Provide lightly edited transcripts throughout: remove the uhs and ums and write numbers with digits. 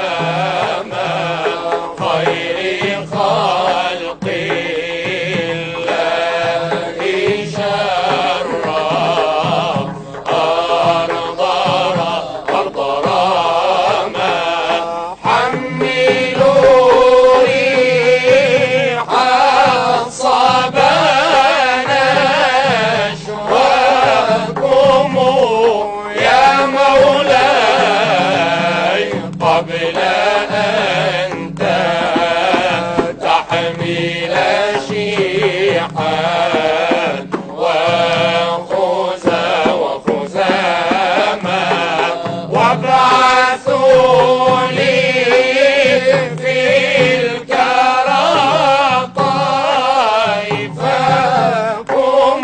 بالغمامة خير خلق الله شرف أرض رامى حملوا ريح الصبا نشواكم يا مولاي قبل أن تحمل شيحا وخزامة وابعثوا لي في الكرى طائفكم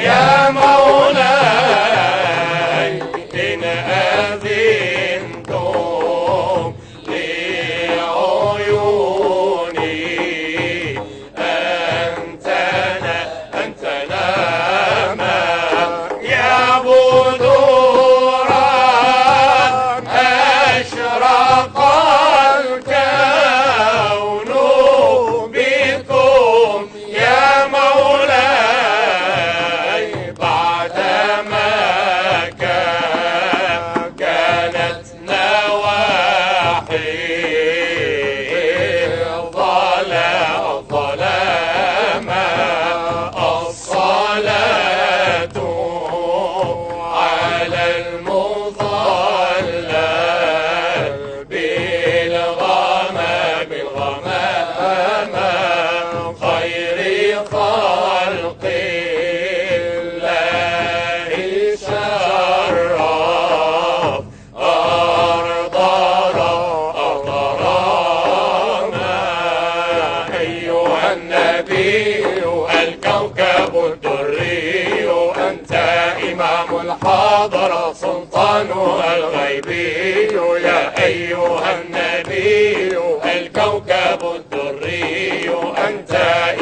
يا مولاي إن أذنتم لعيوني أن تنام يا بدورا أشرق الكون بكم يا مولاي بعدما كانت نواحي الظلامة الصلاة على المظلل بالغمامة خير خلق الله شرف أرض رامى أيها النبي الكوكب الدري أنت إمام الحضرة سلطانها الغيبي يا أيها النبي الكوكب الدري أنت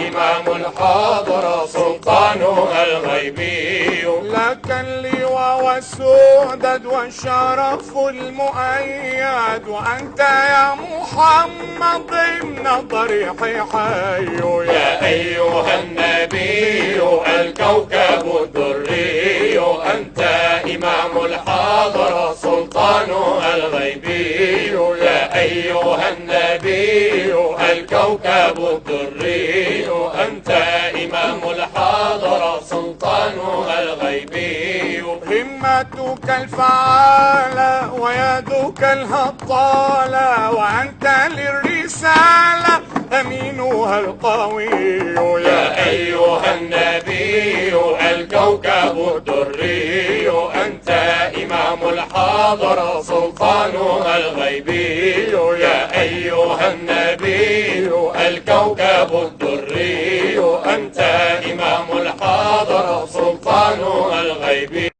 إمام الحضرة سلطانها الغيبي لك اللواء والسؤدد والشرف المؤيد وأنت يا محمد ضمن ضريح حي يا أيها النبي الكوكب الدري أنت إمام الحضرة سلطانها الغيبي يا أيها النبي الكوكب الدري أنت إمام الحضرة سلطانها الغيبي همتك الفعالة ويدك الهطالة وأنت للرسالة أمينها القوي يا أيها النبي الكوكب الدري أنت إمام الحضرة سلطانها الغيبي يا أيها النبي الكوكب الدري أنت إمام الحضرة سلطانها الغيبي